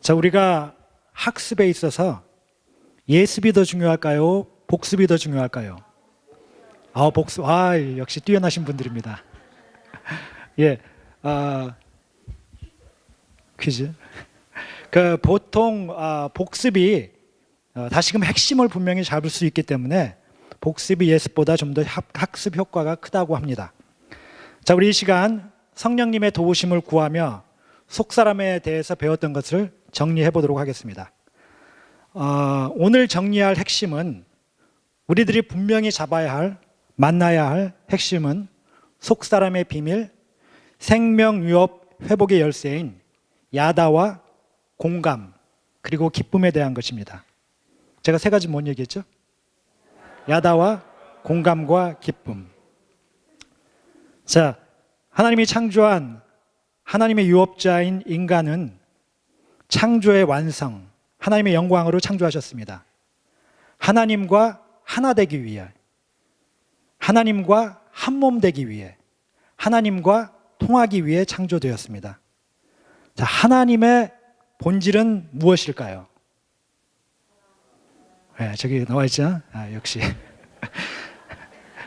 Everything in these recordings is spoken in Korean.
자, 우리가 학습에 있어서 예습이 더 중요할까요? 복습이 더 중요할까요? 복습. 역시 뛰어나신 분들입니다. 예, 퀴즈. 보통 복습이 다시금 핵심을 분명히 잡을 수 있기 때문에 복습이 예습보다 좀 더 학습 효과가 크다고 합니다. 자, 우리 이 시간 성령님의 도우심을 구하며 속사람에 대해서 배웠던 것을 정리해 보도록 하겠습니다. 오늘 정리할 핵심은 우리들이 분명히 잡아야 할, 만나야 할 핵심은 속사람의 비밀, 생명유업 회복의 열쇠인 야다와 공감, 그리고 기쁨에 대한 것입니다. 제가 세 가지 뭔 얘기했죠? 야다와 공감과 기쁨. 자, 하나님이 창조한 하나님의 유업자인 인간은 창조의 완성, 하나님의 영광으로 창조하셨습니다. 하나님과 하나 되기 위해, 하나님과 한 몸 되기 위해, 하나님과 통하기 위해 창조되었습니다. 자, 하나님의 본질은 무엇일까요? 네, 저기 나와 있죠? 역시.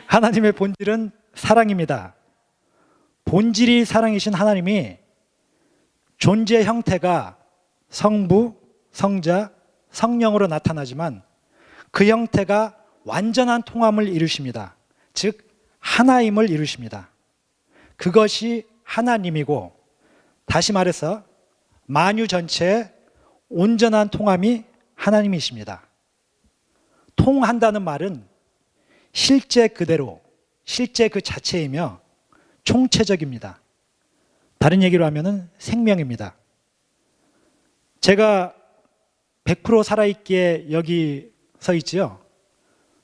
하나님의 본질은 사랑입니다. 본질이 사랑이신 하나님이 존재 형태가 성부, 성자, 성령으로 나타나지만 그 형태가 완전한 통함을 이루십니다. 즉 하나임을 이루십니다. 그것이 하나님이고, 다시 말해서 만유 전체의 온전한 통함이 하나님이십니다. 통한다는 말은 실제 그대로, 실제 그 자체이며 총체적입니다. 다른 얘기로 하면 생명입니다. 제가 100% 살아있기에 여기 서 있지요.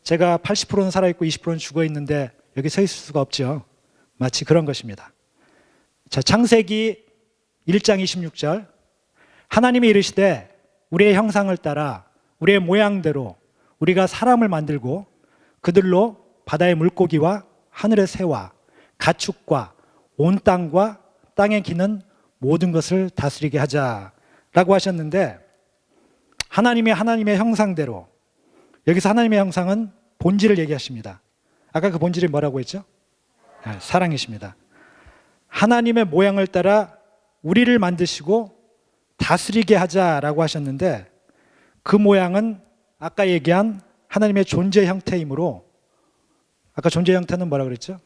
제가 80%는 살아있고 20%는 죽어있는데 여기 서 있을 수가 없죠. 마치 그런 것입니다. 자, 창세기 1장 26절, 하나님이 이르시되 우리의 형상을 따라 우리의 모양대로 우리가 사람을 만들고 그들로 바다의 물고기와 하늘의 새와 가축과 온 땅과 땅에 기는 모든 것을 다스리게 하자라고 하셨는데, 하나님의 형상대로, 여기서 하나님의 형상은 본질을 얘기하십니다. 아까 그 본질이 뭐라고 했죠? 사랑이십니다. 하나님의 모양을 따라 우리를 만드시고 다스리게 하자라고 하셨는데, 그 모양은 아까 얘기한 하나님의 존재 형태이므로, 아까 존재 형태는 뭐라고 그랬죠?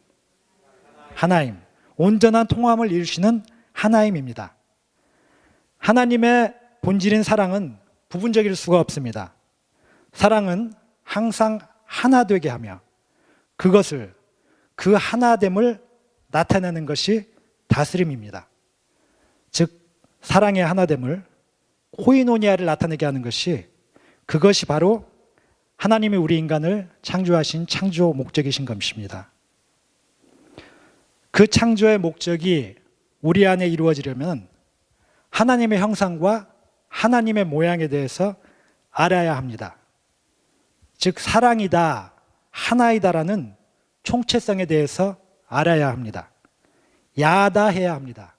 하나임. 온전한 통함을 이루시는 하나임입니다. 하나님의 본질인 사랑은 부분적일 수가 없습니다. 사랑은 항상 하나 되게 하며 그것을, 그 하나됨을 나타내는 것이 다스림입니다. 즉 사랑의 하나됨을, 코이노니아를 나타내게 하는 것이, 그것이 바로 하나님이 우리 인간을 창조하신 창조 목적이신 것입니다. 그 창조의 목적이 우리 안에 이루어지려면 하나님의 형상과 하나님의 모양에 대해서 알아야 합니다. 즉 사랑이다, 하나이다라는 총체성에 대해서 알아야 합니다. 야다해야 합니다.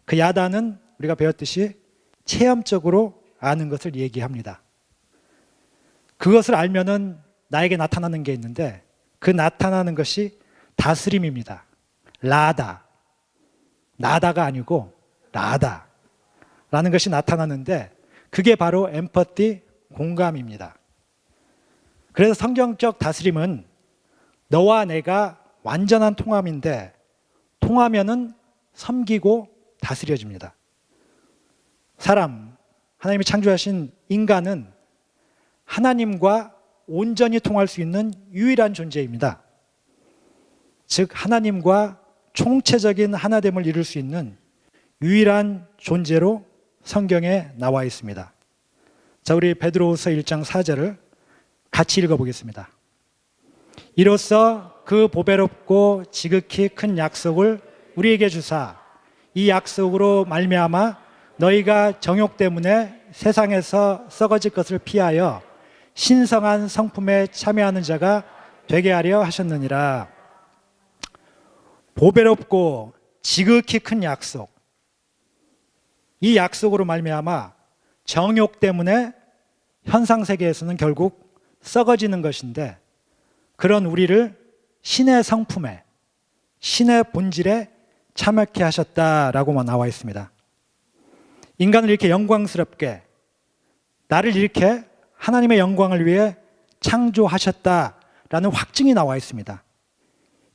그 야다는 우리가 배웠듯이 체험적으로 아는 것을 얘기합니다. 그것을 알면은 나에게 나타나는 게 있는데, 그 나타나는 것이 다스림입니다. 라다, 나다가 아니고 라다라는 것이 나타나는데, 그게 바로 엠퍼티, 공감입니다. 그래서 성경적 다스림은 너와 내가 완전한 통함인데, 통하면은 섬기고 다스려집니다. 사람, 하나님이 창조하신 인간은 하나님과 온전히 통할 수 있는 유일한 존재입니다. 즉 하나님과 총체적인 하나됨을 이룰 수 있는 유일한 존재로 성경에 나와 있습니다. 자, 우리 베드로후서 1장 4절을 같이 읽어보겠습니다. 이로써 그 보배롭고 지극히 큰 약속을 우리에게 주사 이 약속으로 말미암아 너희가 정욕 때문에 세상에서 썩어질 것을 피하여 신성한 성품에 참여하는 자가 되게 하려 하셨느니라. 보배롭고 지극히 큰 약속, 이 약속으로 말미암아 정욕 때문에 현상 세계에서는 결국 썩어지는 것인데, 그런 우리를 신의 성품에, 신의 본질에 참여케 하셨다라고만 나와 있습니다. 인간을 이렇게 영광스럽게, 나를 이렇게 하나님의 영광을 위해 창조하셨다라는 확증이 나와 있습니다.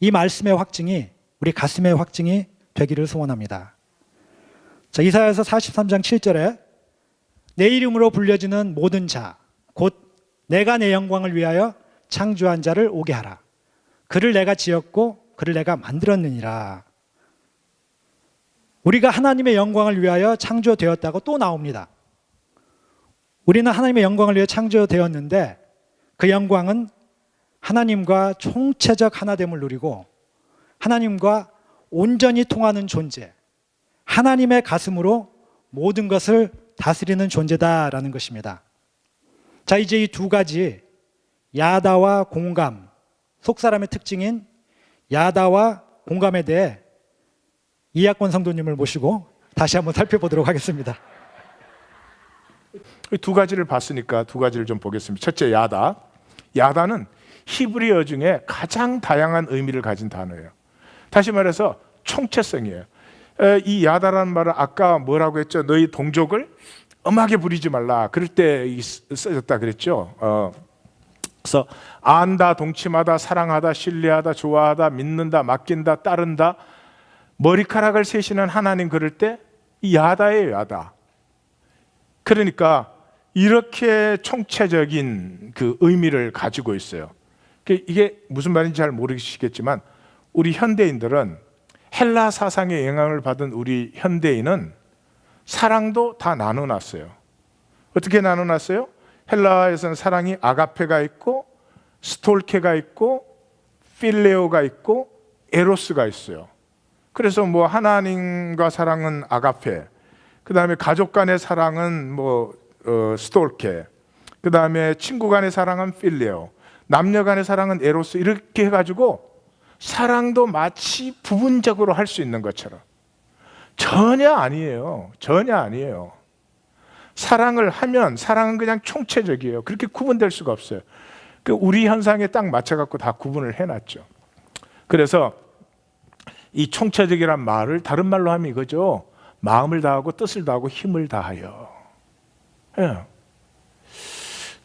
이 말씀의 확증이 우리 가슴의 확증이 되기를 소원합니다. 자, 이사야서 43장 7절에 내 이름으로 불려지는 모든 자, 곧 내가 내 영광을 위하여 창조한 자를 오게 하라. 그를 내가 지었고 그를 내가 만들었느니라. 우리가 하나님의 영광을 위하여 창조되었다고 또 나옵니다. 우리는 하나님의 영광을 위해 창조되었는데 그 영광은 하나님과 총체적 하나됨을 누리고 하나님과 온전히 통하는 존재, 하나님의 가슴으로 모든 것을 다스리는 존재다라는 것입니다. 자, 이제 이 두 가지, 야다와 공감, 속사람의 특징인 야다와 공감에 대해 이학권 성도님을 모시고 다시 한번 살펴보도록 하겠습니다. 두 가지를 봤으니까 두 가지를 좀 보겠습니다. 첫째, 야다. 야다는 히브리어 중에 가장 다양한 의미를 가진 단어예요. 다시 말해서 총체성이에요. 이 야다라는 말은 아까 뭐라고 했죠? 너희 동족을 엄하게 부리지 말라. 그럴 때 써졌다 그랬죠. 그래서 안다, 동침하다, 사랑하다, 신뢰하다, 좋아하다, 믿는다, 맡긴다, 따른다, 머리카락을 세시는 하나님, 그럴 때 이 야다예요, 야다. 그러니까 이렇게 총체적인 그 의미를 가지고 있어요. 이게 무슨 말인지 잘 모르시겠지만 우리 현대인들은, 헬라 사상의 영향을 받은 우리 현대인은 사랑도 다 나눠놨어요. 어떻게 나눠놨어요? 헬라에서는 사랑이 아가페가 있고 스톨케가 있고 필레오가 있고 에로스가 있어요. 그래서 뭐 하나님과 사랑은 아가페, 그 다음에 가족 간의 사랑은 스톨케, 그 다음에 친구 간의 사랑은 필레오, 남녀 간의 사랑은 에로스, 이렇게 해가지고 사랑도 마치 부분적으로 할 수 있는 것처럼. 전혀 아니에요. 전혀 아니에요. 사랑을 하면 사랑은 그냥 총체적이에요. 그렇게 구분될 수가 없어요. 우리 현상에 딱 맞춰갖고 다 구분을 해놨죠. 그래서 이 총체적이란 말을 다른 말로 하면 이거죠. 마음을 다하고 뜻을 다하고 힘을 다하여. 예.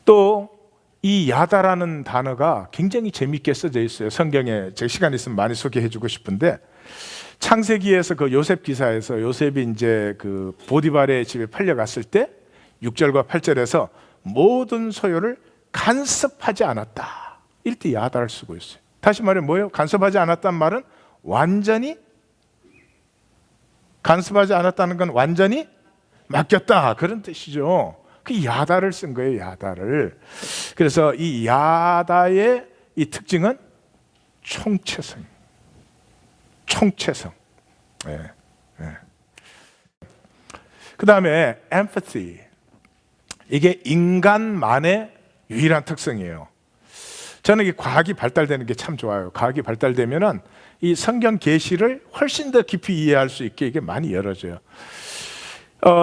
또 이 야다라는 단어가 굉장히 재미있게 써져 있어요. 성경에 제 시간 있으면 많이 소개해주고 싶은데, 창세기에서 그 요셉 기사에서 요셉이 이제 그 보디발의 집에 팔려갔을 때 6절과 8절에서 모든 소유를 간섭하지 않았다, 이때 야다를 쓰고 있어요. 다시 말해 뭐예요? 간섭하지 않았다는 말은 완전히, 간섭하지 않았다는 건 완전히 맡겼다, 그런 뜻이죠. 그 야다를 쓴 거예요, 야다를. 그래서 이 야다의 이 특징은 총체성. 총체성. 네. 네. 그 다음에 empathy. 이게 인간만의 유일한 특성이에요. 저는 이 과학이 발달되는 게 참 좋아요. 과학이 발달되면은 이 성경 계시를 훨씬 더 깊이 이해할 수 있게 이게 많이 열어져요.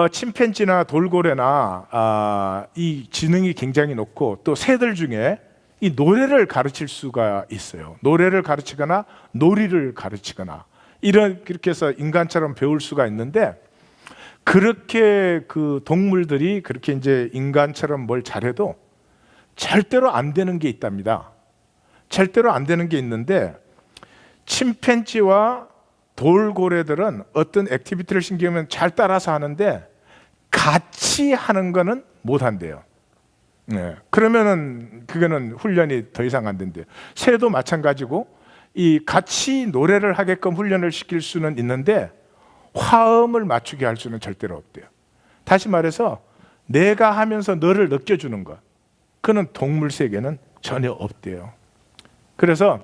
침팬지나 돌고래나 이 지능이 굉장히 높고 또 새들 중에 이 노래를 가르칠 수가 있어요. 노래를 가르치거나 놀이를 가르치거나 그렇게 해서 인간처럼 배울 수가 있는데, 그렇게 그 동물들이 그렇게 이제 인간처럼 뭘 잘해도 절대로 안 되는 게 있답니다. 절대로 안 되는 게 있는데, 침팬지와 돌고래들은 어떤 액티비티를 신기하면 잘 따라서 하는데 같이 하는 거는 못 한대요. 네. 그러면은 그거는 훈련이 더 이상 안 된대요. 새도 마찬가지고 이 같이 노래를 하게끔 훈련을 시킬 수는 있는데 화음을 맞추게 할 수는 절대로 없대요. 다시 말해서 내가 하면서 너를 느껴주는 것, 그는 동물 세계는 전혀 없대요. 그래서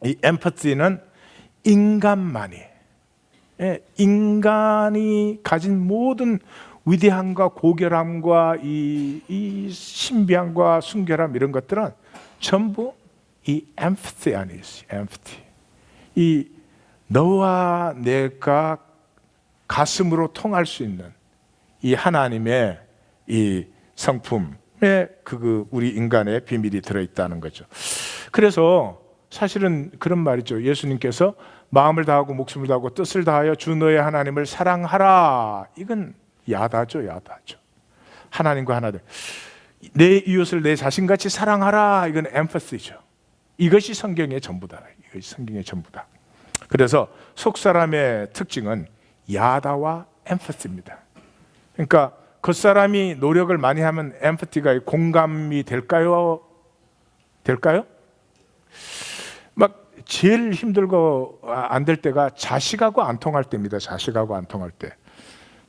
이 엠파티는 인간만이, 인간이 가진 모든 위대함과 고결함과 이 신비함과 순결함, 이런 것들은 전부 이 empathy 안에 있어요. empathy. 이 너와 내가 가슴으로 통할 수 있는 이 하나님의 이 성품에 우리 인간의 비밀이 들어있다는 거죠. 그래서 사실은 그런 말이죠. 예수님께서 마음을 다하고 목숨을 다하고 뜻을 다하여 주 너의 하나님을 사랑하라. 이건 야다죠, 야다죠. 하나님과 하나됨. 내 이웃을 내 자신같이 사랑하라. 이건 엠퍼시죠. 이것이 성경의 전부다. 이것이 성경의 전부다. 그래서 속사람의 특징은 야다와 엠퍼시입니다. 그러니까 겉사람이 노력을 많이 하면 엠퍼티가 공감이 될까요? 될까요? 막 제일 힘들고 안 될 때가 자식하고 안 통할 때입니다. 자식하고 안 통할 때.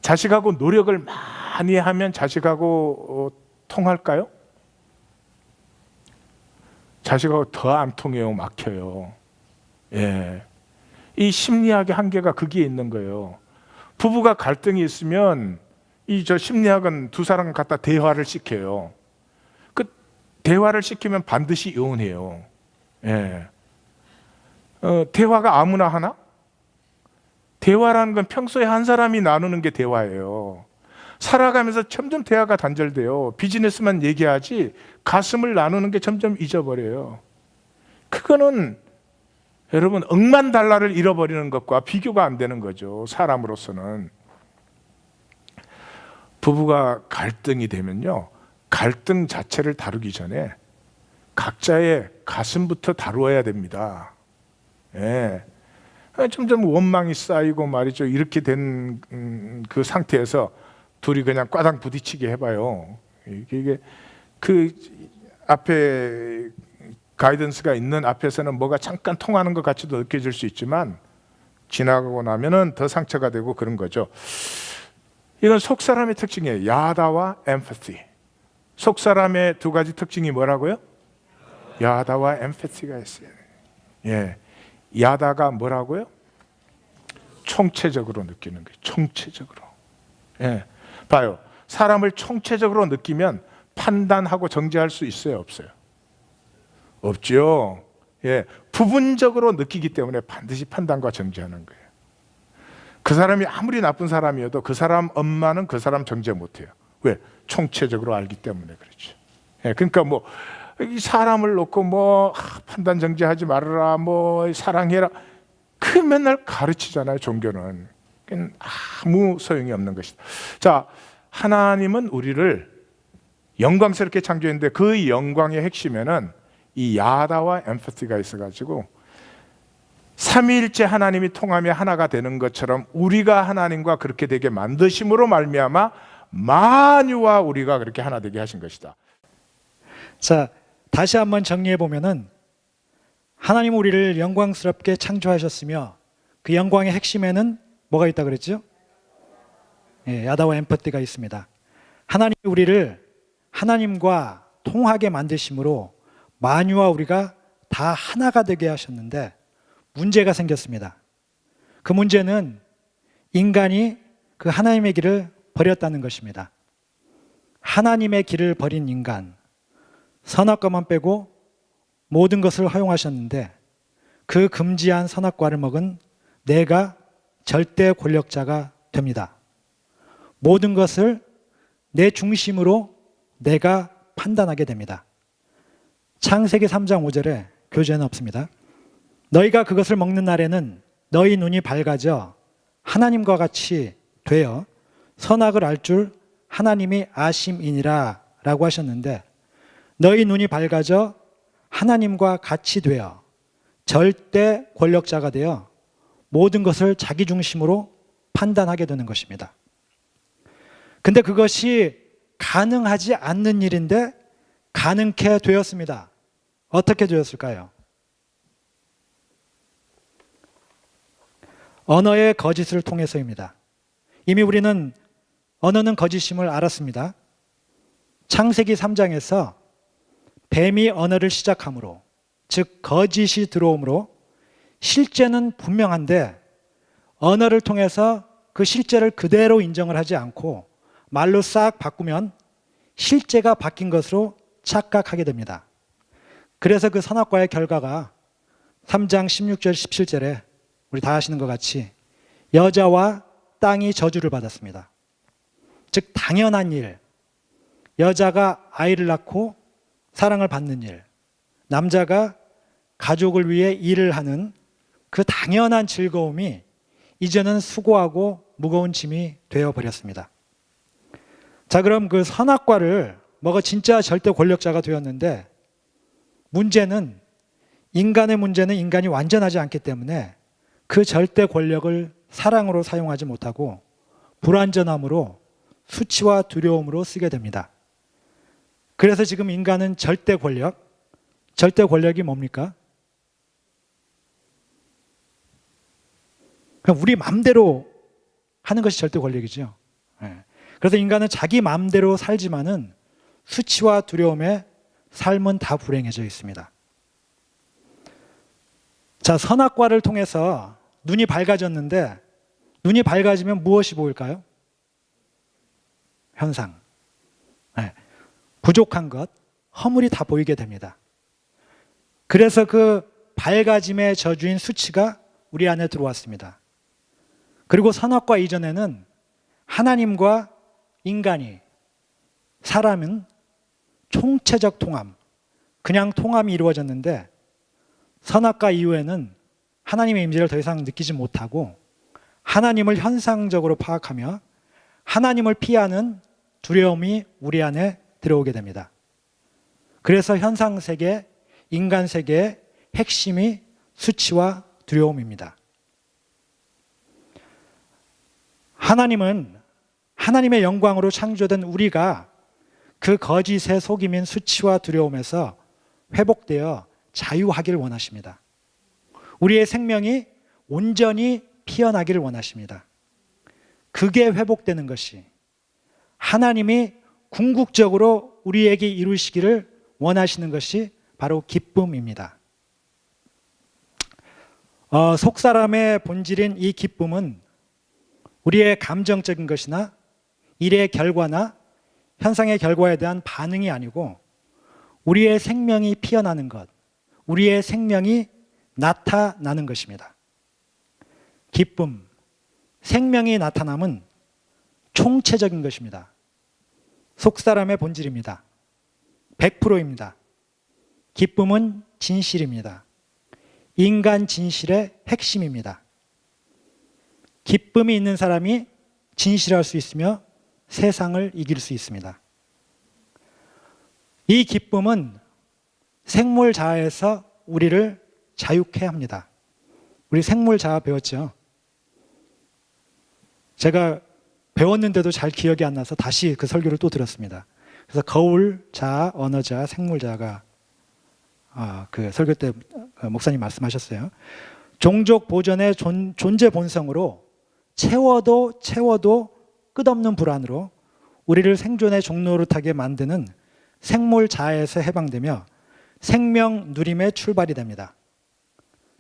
자식하고 노력을 많이 하면 자식하고 통할까요? 자식하고 더 안 통해요. 막혀요. 예. 이 심리학의 한계가 거기에 있는 거예요. 부부가 갈등이 있으면 심리학은 두 사람을 갖다 대화를 시켜요. 그 대화를 시키면 반드시 이혼해요. 예. 대화가 아무나 하나? 대화라는 건 평소에 한 사람이 나누는 게 대화예요. 살아가면서 점점 대화가 단절돼요. 비즈니스만 얘기하지 가슴을 나누는 게 점점 잊어버려요. 그거는 여러분 억만 달러를 잃어버리는 것과 비교가 안 되는 거죠. 사람으로서는. 부부가 갈등이 되면요, 갈등 자체를 다루기 전에 각자의 가슴부터 다루어야 됩니다. 예. 점점 원망이 쌓이고 말이죠. 이렇게 된 그 상태에서 둘이 그냥 꽈당 부딪히게 해봐요. 이게 그 앞에 가이던스가 있는 앞에서는 뭐가 잠깐 통하는 것 같이도 느껴질 수 있지만 지나가고 나면은 더 상처가 되고 그런 거죠. 이건 속사람의 특징이에요. 야다와 엠퍼시. 속사람의 두 가지 특징이 뭐라고요? 야다와 엠퍼시가 있어요. 예. 야다가 뭐라고요? 총체적으로 느끼는 거예요. 총체적으로. 예. 봐요. 사람을 총체적으로 느끼면 판단하고 정죄할 수 있어요, 없어요? 없죠. 예. 부분적으로 느끼기 때문에 반드시 판단과 정죄하는 거예요. 그 사람이 아무리 나쁜 사람이어도 그 사람 엄마는 그 사람 정죄 못해요. 왜? 총체적으로 알기 때문에 그렇죠. 예. 그러니까 이 사람을 놓고 판단 정죄하지 말아라, 사랑해라, 그 맨날 가르치잖아요. 종교는. 아무 소용이 없는 것이다. 자, 하나님은 우리를 영광스럽게 창조했는데 그 영광의 핵심에는 이 야다와 엠퍼티가 있어가지고 삼위일체 하나님이 통하며 하나가 되는 것처럼 우리가 하나님과 그렇게 되게 만드심으로 말미암아 만유와 우리가 그렇게 하나 되게 하신 것이다. 자, 다시 한번 정리해 보면은 하나님 우리를 영광스럽게 창조하셨으며 그 영광의 핵심에는 뭐가 있다 그랬죠? 예, 야다와 엠퍼티가 있습니다. 하나님이 우리를 하나님과 통하게 만드심으로 만유와 우리가 다 하나가 되게 하셨는데 문제가 생겼습니다. 그 문제는 인간이 그 하나님의 길을 버렸다는 것입니다. 하나님의 길을 버린 인간, 선악과만 빼고 모든 것을 허용하셨는데 그 금지한 선악과를 먹은 내가 절대 권력자가 됩니다. 모든 것을 내 중심으로 내가 판단하게 됩니다. 창세기 3장 5절에 교재는 없습니다. 너희가 그것을 먹는 날에는 너희 눈이 밝아져 하나님과 같이 되어 선악을 알 줄 하나님이 아심이니라 라고 하셨는데 너희 눈이 밝아져 하나님과 같이 되어 절대 권력자가 되어 모든 것을 자기 중심으로 판단하게 되는 것입니다. 근데 그것이 가능하지 않는 일인데 가능케 되었습니다. 어떻게 되었을까요? 언어의 거짓을 통해서입니다. 이미 우리는 언어는 거짓임을 알았습니다. 창세기 3장에서 뱀이 언어를 시작함으로, 즉 거짓이 들어오므로 실제는 분명한데 언어를 통해서 그 실제를 그대로 인정을 하지 않고 말로 싹 바꾸면 실제가 바뀐 것으로 착각하게 됩니다. 그래서 그 선악과의 결과가 3장 16절 17절에 우리 다 아시는 것 같이 여자와 땅이 저주를 받았습니다. 즉 당연한 일, 여자가 아이를 낳고 사랑을 받는 일, 남자가 가족을 위해 일을 하는 그 당연한 즐거움이 이제는 수고하고 무거운 짐이 되어버렸습니다. 자, 그럼 그 선악과를 먹어 진짜 절대 권력자가 되었는데, 인간의 문제는 인간이 완전하지 않기 때문에 그 절대 권력을 사랑으로 사용하지 못하고 불완전함으로 수치와 두려움으로 쓰게 됩니다. 그래서 지금 인간은 절대 권력이 뭡니까? 그럼 우리 마음대로 하는 것이 절대 권력이죠. 그래서 인간은 자기 마음대로 살지만은 수치와 두려움에 삶은 다 불행해져 있습니다. 자, 선악과를 통해서 눈이 밝아졌는데, 눈이 밝아지면 무엇이 보일까요? 현상. 부족한 것, 허물이 다 보이게 됩니다. 그래서 그 밝아짐의 저주인 수치가 우리 안에 들어왔습니다. 그리고 선악과 이전에는 하나님과 인간이, 사람은 총체적 통함, 그냥 통함이 이루어졌는데, 선악과 이후에는 하나님의 임재를 더 이상 느끼지 못하고 하나님을 현상적으로 파악하며 하나님을 피하는 두려움이 우리 안에 들어오게 됩니다. 그래서 현상세계, 인간세계의 핵심이 수치와 두려움입니다. 하나님은 하나님의 영광으로 창조된 우리가 그 거짓의 속임인 수치와 두려움에서 회복되어 자유하기를 원하십니다. 우리의 생명이 온전히 피어나기를 원하십니다. 그게 회복되는 것이, 하나님이 궁극적으로 우리에게 이루시기를 원하시는 것이 바로 기쁨입니다. 속사람의 본질인 이 기쁨은 우리의 감정적인 것이나 일의 결과나 현상의 결과에 대한 반응이 아니고 우리의 생명이 피어나는 것, 우리의 생명이 나타나는 것입니다. 기쁨, 생명이 나타남은 총체적인 것입니다. 속사람의 본질입니다. 100%입니다. 기쁨은 진실입니다. 인간 진실의 핵심입니다. 기쁨이 있는 사람이 진실할 수 있으며 세상을 이길 수 있습니다. 이 기쁨은 생물자아에서 우리를 자유케 합니다. 우리 생물자아 배웠죠? 제가 배웠는데도 잘 기억이 안 나서 다시 그 설교를 또 들었습니다. 그래서 거울자아, 언어자아, 생물자아가 그 설교 때 목사님 말씀하셨어요. 종족 보존의 존재 본성으로 채워도 끝없는 불안으로 우리를 생존의 종노릇하게 만드는 생물자아에서 해방되며 생명 누림의 출발이 됩니다.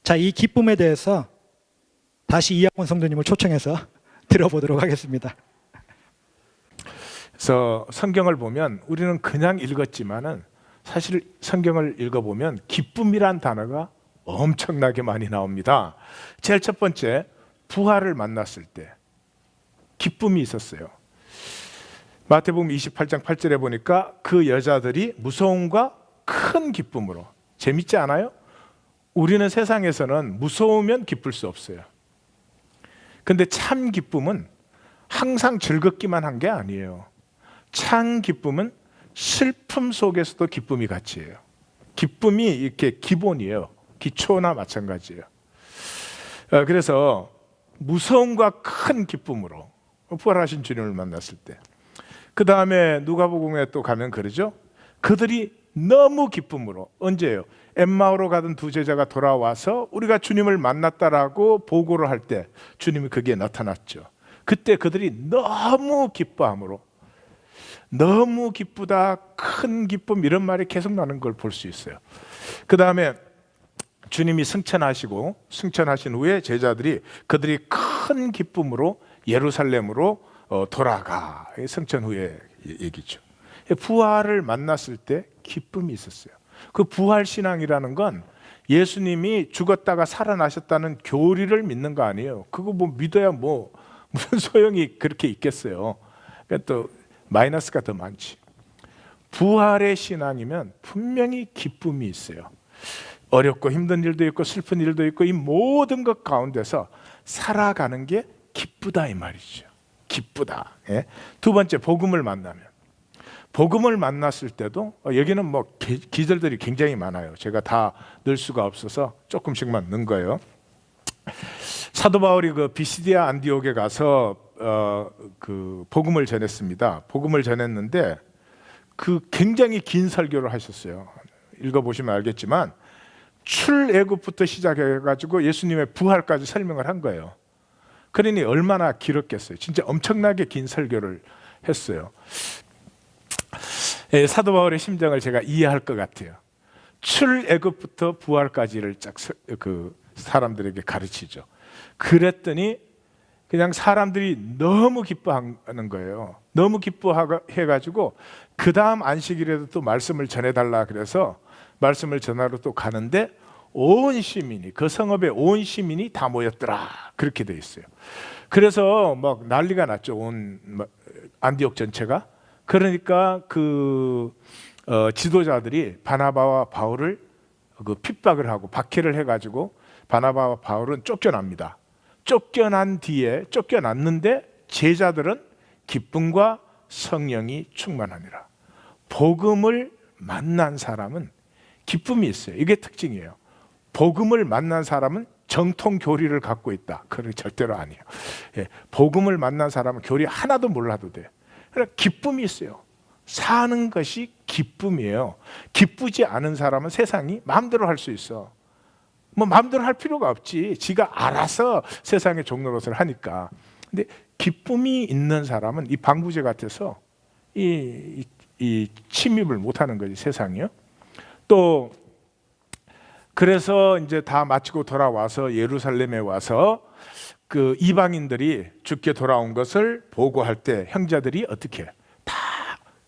자, 이 기쁨에 대해서 다시 이학원 성도님을 초청해서 들어보도록 하겠습니다. 그래서 성경을 보면 우리는 그냥 읽었지만은 사실 성경을 읽어보면 기쁨이란 단어가 엄청나게 많이 나옵니다. 제일 첫 번째, 부활을 만났을 때 기쁨이 있었어요. 마태복음 28장 8절에 보니까 그 여자들이 무서움과 큰 기쁨으로, 재밌지 않아요? 우리는 세상에서는 무서우면 기쁠 수 없어요. 근데 참 기쁨은 항상 즐겁기만 한 게 아니에요. 참 기쁨은 슬픔 속에서도 기쁨이 같이예요. 기쁨이 이렇게 기본이에요. 기초나 마찬가지예요. 그래서 무서움과 큰 기쁨으로 부활하신 주님을 만났을 때, 그 다음에 누가복음에 또 가면 그러죠. 그들이 너무 기쁨으로, 언제예요? 엠마오로 가던 두 제자가 돌아와서 우리가 주님을 만났다라고 보고를 할 때 주님이 거기에 나타났죠. 그때 그들이 너무 기뻐함으로, 너무 기쁘다, 큰 기쁨, 이런 말이 계속 나는 걸 볼 수 있어요. 그 다음에 주님이 승천하신 후에 제자들이 그들이 큰 기쁨으로 예루살렘으로 돌아가. 승천 후에 얘기죠. 부활을 만났을 때 기쁨이 있었어요. 그 부활 신앙이라는 건 예수님이 죽었다가 살아나셨다는 교리를 믿는 거 아니에요. 그거 뭐 믿어야 뭐 무슨 소용이 그렇게 있겠어요. 그러니까 또 마이너스가 더 많지. 부활의 신앙이면 분명히 기쁨이 있어요. 어렵고 힘든 일도 있고 슬픈 일도 있고 이 모든 것 가운데서 살아가는 게 기쁘다 이 말이죠. 기쁘다. 예? 두 번째, 복음을 만나면. 복음을 만났을 때도 여기는 뭐 기절들이 굉장히 많아요. 제가 다 넣을 수가 없어서 조금씩만 넣은 거예요. 사도 바울이 그 비시디아 안디옥에 가서 그 복음을 전했습니다. 복음을 전했는데 그 굉장히 긴 설교를 하셨어요. 읽어보시면 알겠지만 출애굽부터 시작해가지고 예수님의 부활까지 설명을 한 거예요. 그러니 얼마나 길었겠어요. 진짜 엄청나게 긴 설교를 했어요. 사도 바울의 심정을 제가 이해할 것 같아요. 출애굽부터 부활까지를 쫙 그 사람들에게 가르치죠. 그랬더니 그냥 사람들이 너무 기뻐하는 거예요. 너무 기뻐해가지고 그 다음 안식일에도 또 말씀을 전해달라 그래서 말씀을 전하러 또 가는데 온 시민이, 그 성읍에 온 시민이 다 모였더라 그렇게 돼 있어요. 그래서 막 난리가 났죠. 온 안디옥 전체가. 그러니까 그 지도자들이 바나바와 바울을 그 핍박을 하고 박해를 해가지고 바나바와 바울은 쫓겨납니다. 쫓겨났는데 제자들은 기쁨과 성령이 충만하니라. 복음을 만난 사람은 기쁨이 있어요. 이게 특징이에요. 복음을 만난 사람은 정통 교리를 갖고 있다. 그건 절대로 아니에요. 예, 복음을 만난 사람은 교리 하나도 몰라도 돼. 그러니까 기쁨이 있어요. 사는 것이 기쁨이에요. 기쁘지 않은 사람은 세상이 마음대로 할 수 있어. 뭐 마음대로 할 필요가 없지. 지가 알아서 세상의 종노릇을 하니까. 근데 기쁨이 있는 사람은 이 방부제 같아서 이 침입을 못하는 거지 세상이요. 또 그래서 이제 다 마치고 돌아와서 예루살렘에 와서 그 이방인들이 죽게 돌아온 것을 보고할 때 형제들이 어떻게 다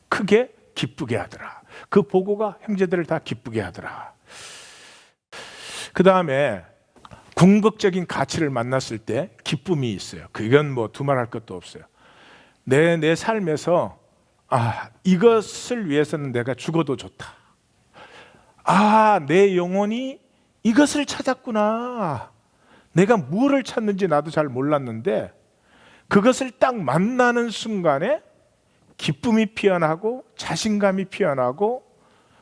크게 기쁘게 하더라. 그 보고가 형제들을 다 기쁘게 하더라. 그 다음에 궁극적인 가치를 만났을 때 기쁨이 있어요. 그건 뭐 두말할 것도 없어요. 내 삶에서 이것을 위해서는 내가 죽어도 좋다. 내 영혼이 이것을 찾았구나. 내가 무엇을 찾는지 나도 잘 몰랐는데 그것을 딱 만나는 순간에 기쁨이 피어나고 자신감이 피어나고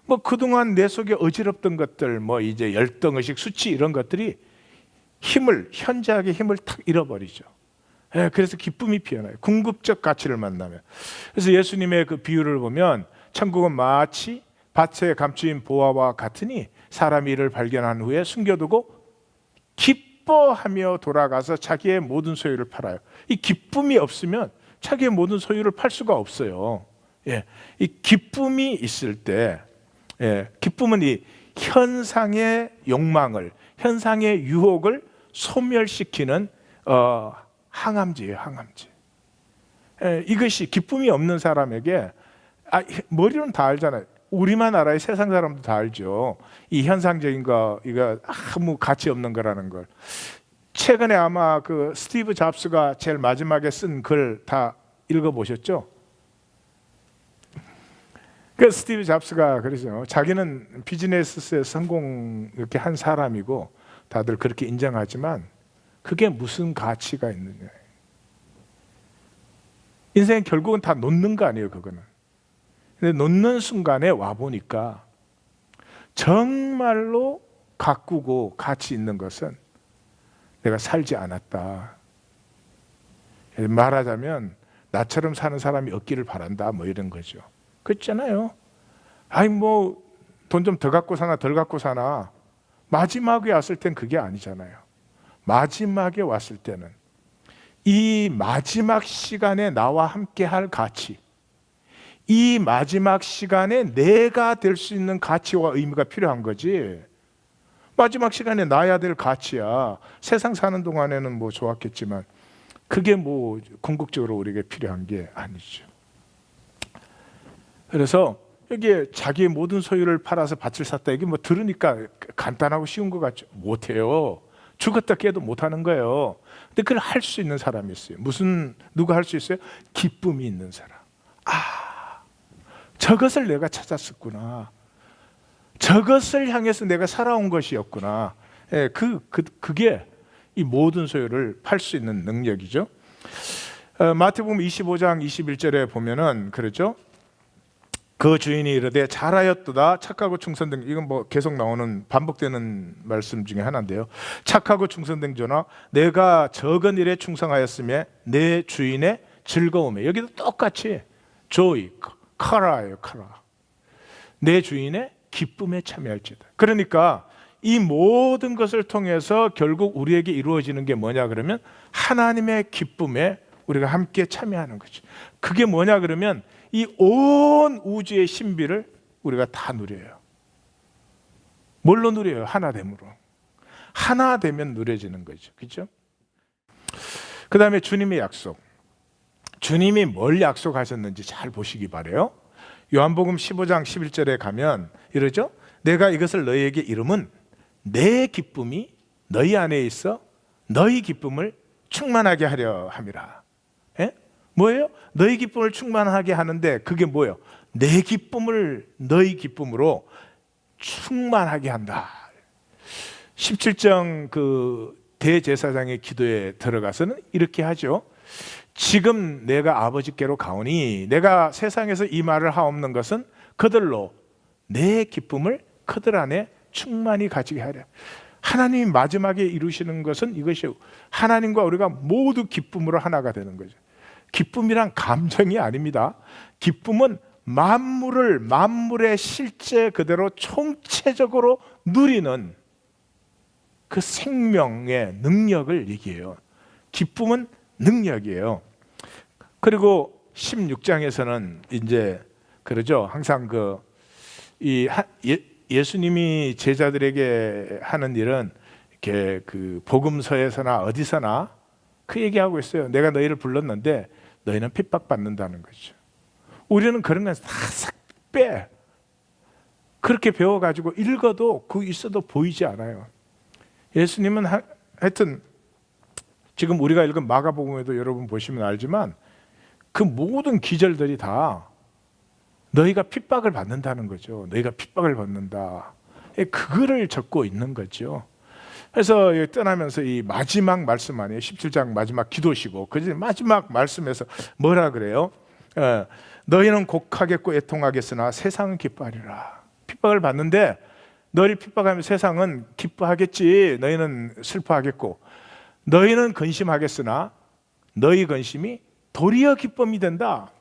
뭐 그동안 내 속에 어지럽던 것들 뭐 이제 열등의식, 수치 이런 것들이 현저하게 힘을 탁 잃어버리죠. 그래서 기쁨이 피어나요. 궁극적 가치를 만나면. 그래서 예수님의 그 비유를 보면 천국은 마치 밭에 감추인 보화와 같으니 사람이 이를 발견한 후에 숨겨두고 기뻐하며 돌아가서 자기의 모든 소유를 팔아요. 이 기쁨이 없으면 자기의 모든 소유를 팔 수가 없어요. 이 기쁨이 있을 때, 기쁨은 이 현상의 욕망을, 현상의 유혹을 소멸시키는 항암제예요, 항암제. 이것이 기쁨이 없는 사람에게 머리로는 다 알잖아요. 우리만 알아요. 세상 사람도 다 알죠. 이 현상적인 거 이거 아무 가치 없는 거라는 걸. 최근에 아마 그 스티브 잡스가 제일 마지막에 쓴 글 다 읽어보셨죠? 그 스티브 잡스가 그러죠. 자기는 비즈니스에 성공 이렇게 한 사람이고 다들 그렇게 인정하지만 그게 무슨 가치가 있느냐. 인생 결국은 다 놓는 거 아니에요, 그거는. 근데 놓는 순간에 와 보니까 정말로 가꾸고 가치 있는 것은 내가 살지 않았다. 말하자면 나처럼 사는 사람이 없기를 바란다, 뭐 이런 거죠. 그렇잖아요. 뭐 돈 좀 더 갖고 사나 덜 갖고 사나 마지막에 왔을 땐 그게 아니잖아요. 마지막에 왔을 때는 이 마지막 시간에 나와 함께 할 가치, 이 마지막 시간에 내가 될 수 있는 가치와 의미가 필요한 거지. 마지막 시간에 나야 될 가치야. 세상 사는 동안에는 뭐 좋았겠지만 그게 뭐 궁극적으로 우리에게 필요한 게 아니죠. 그래서 여기에 자기의 모든 소유를 팔아서 밭을 샀다, 이게 뭐 들으니까 간단하고 쉬운 것 같죠. 못해요. 죽었다 깨도 못하는 거예요. 근데 그걸 할 수 있는 사람이 있어요. 누가 할 수 있어요? 기쁨이 있는 사람. 저것을 내가 찾았었구나. 저것을 향해서 내가 살아온 것이었구나. 예, 그게 이 모든 소유를 팔 수 있는 능력이죠. 마태복음 25장 21절에 보면은 그렇죠. 그 주인이 이르되 잘하였도다 착하고 충성된, 이건 뭐 계속 나오는 반복되는 말씀 중에 하나인데요. 착하고 충성된 자나 내가 적은 일에 충성하였으며 내 주인의 즐거움에, 여기도 똑같이 joy, 카라예요. 카라. 내 주인의 기쁨에 참여할지다. 그러니까 이 모든 것을 통해서 결국 우리에게 이루어지는 게 뭐냐 그러면 하나님의 기쁨에 우리가 함께 참여하는 거죠. 그게 뭐냐 그러면 이 온 우주의 신비를 우리가 다 누려요. 뭘로 누려요? 하나됨으로. 하나 되면 누려지는 거죠. 그렇죠? 그 다음에 주님의 약속. 주님이 뭘 약속하셨는지 잘 보시기 바라요. 요한복음 15장 11절에 가면 이러죠. 내가 이것을 너희에게 이름은 내 기쁨이 너희 안에 있어 너희 기쁨을 충만하게 하려 함이라. 예? 뭐예요? 너희 기쁨을 충만하게 하는데 그게 뭐예요? 내 기쁨을 너희 기쁨으로 충만하게 한다. 17장 그 대제사장의 기도에 들어가서는 이렇게 하죠. 지금 내가 아버지께로 가오니 내가 세상에서 이 말을 하옵는 것은 그들로 내 기쁨을 그들 안에 충만히 가지게 하려. 하나님이 마지막에 이루시는 것은 이것이 하나님과 우리가 모두 기쁨으로 하나가 되는 거죠. 기쁨이란 감정이 아닙니다. 기쁨은 만물의 실제 그대로 총체적으로 누리는 그 생명의 능력을 얘기해요. 기쁨은 능력이에요. 그리고 16장에서는 이제 그러죠. 항상 예수님이 제자들에게 하는 일은 이렇게 그 복음서에서나 어디서나 그 얘기하고 있어요. 내가 너희를 불렀는데 너희는 핍박받는다는 거죠. 우리는 그런 건 다 싹 빼. 그렇게 배워가지고 읽어도 그 있어도 보이지 않아요. 예수님은 하여튼 지금 우리가 읽은 마가복음에도 여러분 보시면 알지만 그 모든 기절들이 다 너희가 핍박을 받는다는 거죠. 너희가 핍박을 받는다. 그거를 적고 있는 거죠. 그래서 떠나면서 이 마지막 말씀 아니에요. 17장 마지막 기도시고 그 마지막 말씀에서 뭐라 그래요? 너희는 곡하겠고 애통하겠으나 세상은 기뻐하리라. 핍박을 받는데 너희를 핍박하면 세상은 기뻐하겠지. 너희는 슬퍼하겠고 너희는 근심하겠으나 너희 근심이 도리어 기쁨이 된다.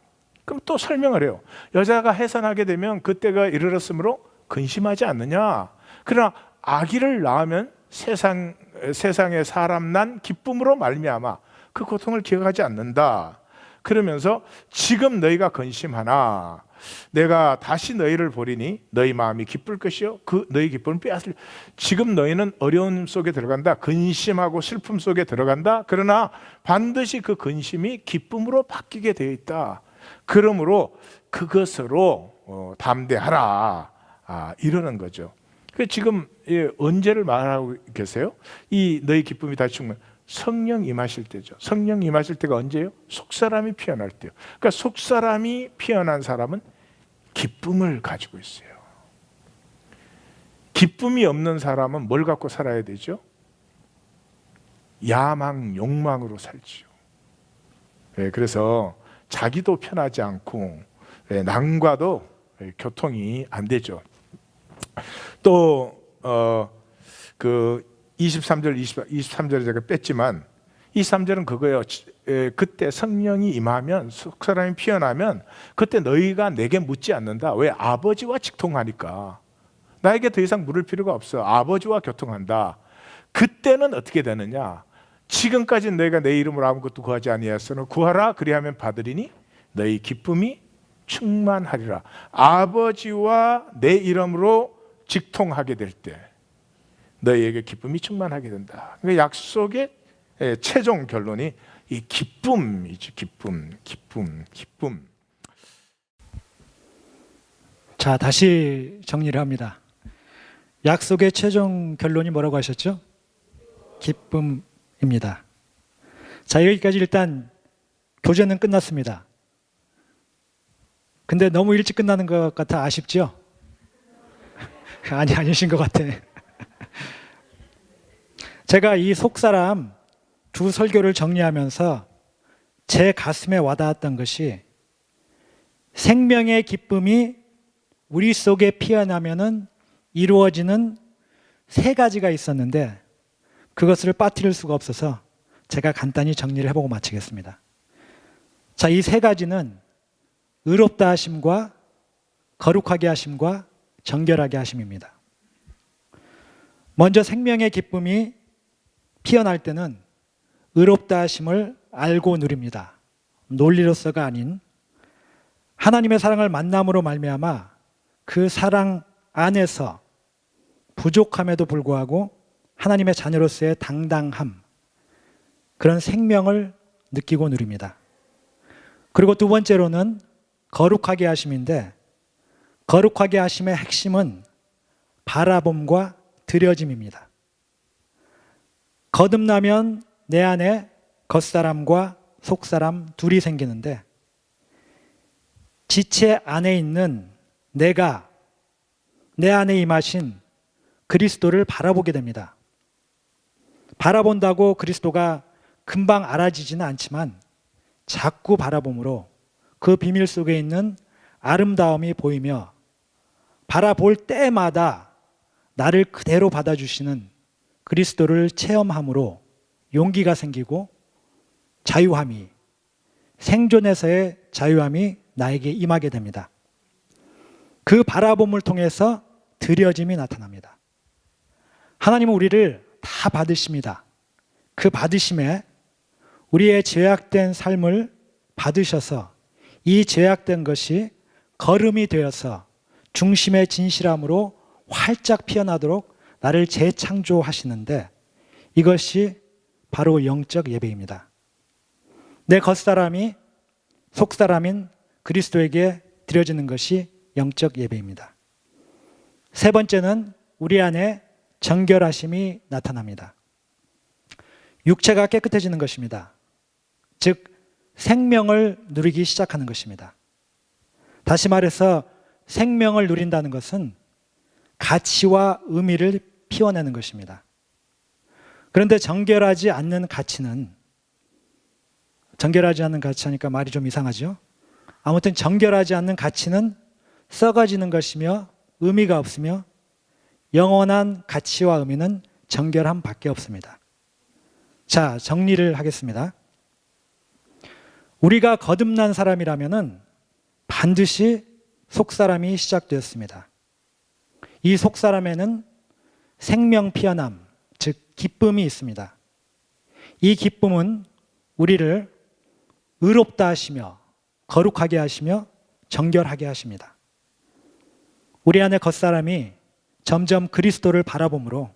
그럼 또 설명을 해요. 여자가 해산하게 되면 그때가 이르렀으므로 근심하지 않느냐. 그러나 아기를 낳으면 세상에 사람 난 기쁨으로 말미암아 그 고통을 기억하지 않는다. 그러면서 지금 너희가 근심하나 내가 다시 너희를 보리니 너희 마음이 기쁠 것이요 그 너희 기쁨을 빼앗을. 지금 너희는 어려움 속에 들어간다. 근심하고 슬픔 속에 들어간다. 그러나 반드시 그 근심이 기쁨으로 바뀌게 되어 있다. 그러므로 그것으로 담대하라. 이러는 거죠. 지금 언제를 말하고 계세요? 이 너희 기쁨이 다시 충만. 성령 임하실 때죠. 성령 임하실 때가 언제예요? 속사람이 피어날 때요. 그러니까 속사람이 피어난 사람은 기쁨을 가지고 있어요. 기쁨이 없는 사람은 뭘 갖고 살아야 되죠? 야망, 욕망으로 살지요. 그래서 자기도 편하지 않고 남과도 교통이 안 되죠. 또 그 23절, 23절에 제가 뺐지만 23절은 그거예요. 그때 성령이 임하면 속사람이 피어나면 그때 너희가 내게 묻지 않는다. 왜? 아버지와 직통하니까. 나에게 더 이상 물을 필요가 없어. 아버지와 교통한다. 그때는 어떻게 되느냐? 지금까지 너희가 내 이름으로 아무것도 구하지 아니하였으나 구하라 그리하면 받으리니 너희 기쁨이 충만하리라. 아버지와 내 이름으로 직통하게 될 때 너희에게 기쁨이 충만하게 된다. 그러니까 약속의 최종 결론이 이 기쁨이지. 기쁨. 자, 다시 정리를 합니다. 약속의 최종 결론이 뭐라고 하셨죠? 기쁨입니다. 자, 여기까지 일단 교제는 끝났습니다. 근데 너무 일찍 끝나는 것 같아 아쉽죠? 아니신 것 같아. 제가 이 속사람 두 설교를 정리하면서 제 가슴에 와닿았던 것이 생명의 기쁨이 우리 속에 피어나면은 이루어지는 세 가지가 있었는데 그것을 빠뜨릴 수가 없어서 제가 간단히 정리를 해보고 마치겠습니다. 자, 이 세 가지는 의롭다 하심과 거룩하게 하심과 정결하게 하심입니다. 먼저 생명의 기쁨이 피어날 때는 의롭다 하심을 알고 누립니다. 논리로서가 아닌 하나님의 사랑을 만남으로 말미암아 그 사랑 안에서 부족함에도 불구하고 하나님의 자녀로서의 당당함, 그런 생명을 느끼고 누립니다. 그리고 두 번째로는 거룩하게 하심인데 거룩하게 하심의 핵심은 바라봄과 드려짐입니다. 거듭나면 내 안에 겉사람과 속사람 둘이 생기는데 지체 안에 있는 내가 내 안에 임하신 그리스도를 바라보게 됩니다. 바라본다고 그리스도가 금방 알아지지는 않지만 자꾸 바라봄으로 그 비밀 속에 있는 아름다움이 보이며 바라볼 때마다 나를 그대로 받아주시는 그리스도를 체험함으로 용기가 생기고 자유함이, 생존에서의 자유함이 나에게 임하게 됩니다. 그 바라봄을 통해서 드려짐이 나타납니다. 하나님은 우리를 다 받으십니다. 그 받으심에 우리의 죄악된 삶을 받으셔서 이 죄악된 것이 거름이 되어서 중심의 진실함으로 활짝 피어나도록 나를 재창조하시는데 이것이 바로 영적 예배입니다. 내 겉사람이 속사람인 그리스도에게 드려지는 것이 영적 예배입니다. 세 번째는 우리 안에 정결하심이 나타납니다. 육체가 깨끗해지는 것입니다. 즉 생명을 누리기 시작하는 것입니다. 다시 말해서 생명을 누린다는 것은 가치와 의미를 피워내는 것입니다. 그런데 정결하지 않는 가치 하니까 말이 좀 이상하죠? 아무튼 정결하지 않는 가치는 썩어지는 것이며 의미가 없으며 영원한 가치와 의미는 정결함 밖에 없습니다. 자, 정리를 하겠습니다. 우리가 거듭난 사람이라면은 반드시 속사람이 시작되었습니다. 이 속사람에는 생명 피어남, 즉 기쁨이 있습니다. 이 기쁨은 우리를 의롭다 하시며 거룩하게 하시며 정결하게 하십니다. 우리 안에 겉사람이 점점 그리스도를 바라봄으로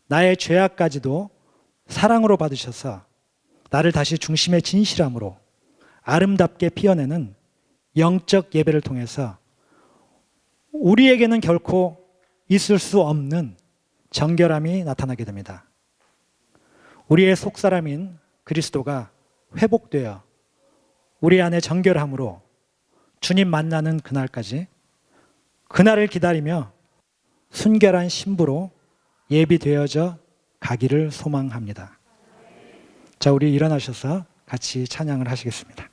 나의 죄악까지도 사랑으로 받으셔서 나를 다시 중심의 진실함으로 아름답게 피어내는 영적 예배를 통해서 우리에게는 결코 있을 수 없는 정결함이 나타나게 됩니다. 우리의 속사람인 그리스도가 회복되어 우리 안에 정결함으로 주님 만나는 그날까지, 그날을 기다리며 순결한 신부로 예비되어져 가기를 소망합니다. 자, 우리 일어나셔서 같이 찬양을 하시겠습니다.